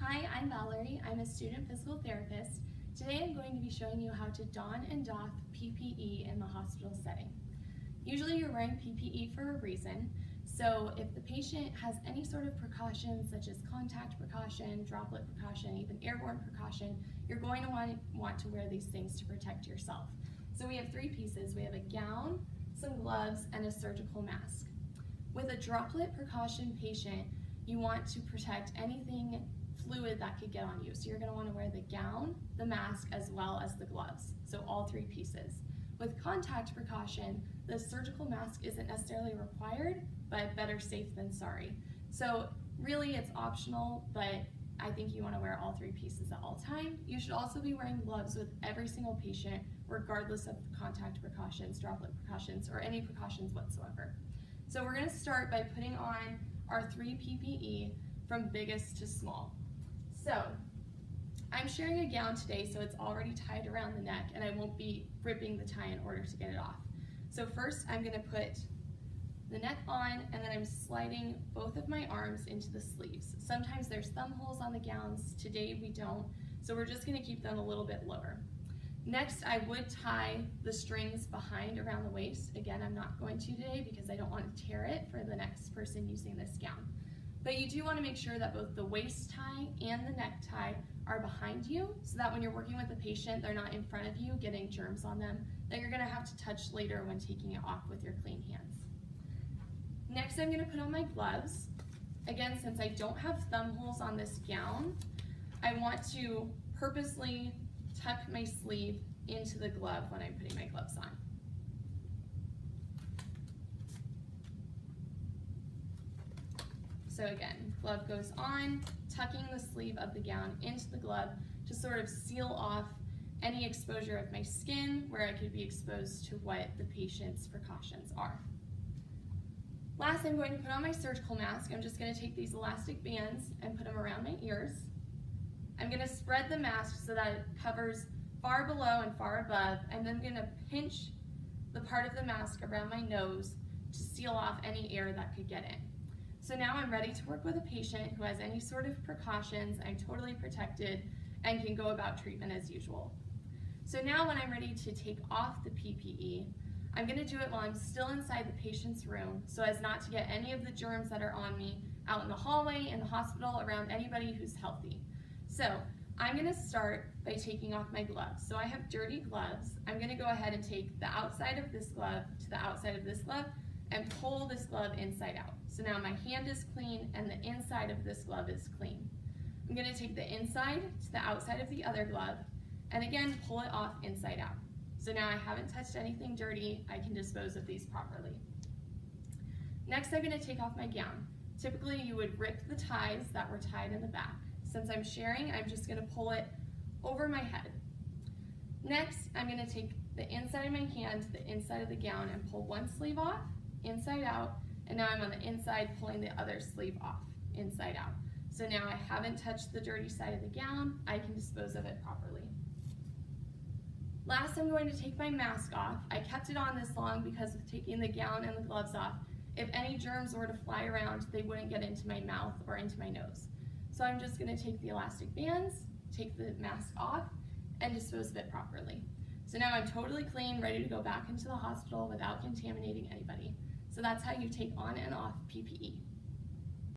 Hi, I'm Valerie. I'm a student physical therapist. Today I'm going to be showing you how to don and doff PPE in the hospital setting. Usually you're wearing PPE for a reason, so if the patient has any sort of precautions such as contact precaution, droplet precaution, even airborne precaution, you're going to want to wear these things to protect yourself. So we have three pieces. We have a gown, some gloves, and a surgical mask. With a droplet precaution patient, you want to protect anything fluid that could get on you. So you're going to want to wear the gown, the mask, as well as the gloves. So all three pieces. With contact precaution, the surgical mask isn't necessarily required, but better safe than sorry. So really it's optional, but I think you want to wear all three pieces at all time. You should also be wearing gloves with every single patient, regardless of contact precautions, droplet precautions, or any precautions whatsoever. So we're going to start by putting on our three PPE from biggest to small. So I'm sharing a gown today, so it's already tied around the neck, and I won't be ripping the tie in order to get it off. So first I'm going to put the neck on, and then I'm sliding both of my arms into the sleeves. Sometimes there's thumb holes on the gowns. Today we don't, so we're just going to keep them a little bit lower. Next, I would tie the strings behind around the waist. Again, I'm not going to today because I don't want to tear it for the next person using this gown. But you do want to make sure that both the waist tie and the neck tie are behind you, so that when you're working with the patient, they're not in front of you getting germs on them that you're going to have to touch later when taking it off with your clean hands. Next, I'm going to put on my gloves. Again, since I don't have thumb holes on this gown, I want to purposely tuck my sleeve into the glove when I'm putting my gloves on. So again, glove goes on, tucking the sleeve of the gown into the glove to sort of seal off any exposure of my skin where I could be exposed to what the patient's precautions are. Last, I'm going to put on my surgical mask. I'm just going to take these elastic bands and put them around my ears. I'm going to spread the mask so that it covers far below and far above, and then I'm going to pinch the part of the mask around my nose to seal off any air that could get in. So now I'm ready to work with a patient who has any sort of precautions. I'm totally protected and can go about treatment as usual. So now when I'm ready to take off the PPE, I'm going to do it while I'm still inside the patient's room so as not to get any of the germs that are on me out in the hallway, in the hospital, around anybody who's healthy. So I'm going to start by taking off my gloves. So I have dirty gloves. I'm going to go ahead and take the outside of this glove to the outside of this glove and pull this glove inside out. So now my hand is clean and the inside of this glove is clean. I'm going to take the inside to the outside of the other glove and again pull it off inside out. So now I haven't touched anything dirty. I can dispose of these properly. Next, I'm going to take off my gown. Typically you would rip the ties that were tied in the back. Since I'm sharing, I'm just going to pull it over my head. Next, I'm going to take the inside of my hand to the inside of the gown and pull one sleeve off, inside out, and now I'm on the inside pulling the other sleeve off, inside out. So now I haven't touched the dirty side of the gown. I can dispose of it properly. Last, I'm going to take my mask off. I kept it on this long because with taking the gown and the gloves off, if any germs were to fly around, they wouldn't get into my mouth or into my nose. So I'm just going to take the elastic bands, take the mask off, and dispose of it properly. So now I'm totally clean, ready to go back into the hospital without contaminating anybody. So that's how you take on and off PPE.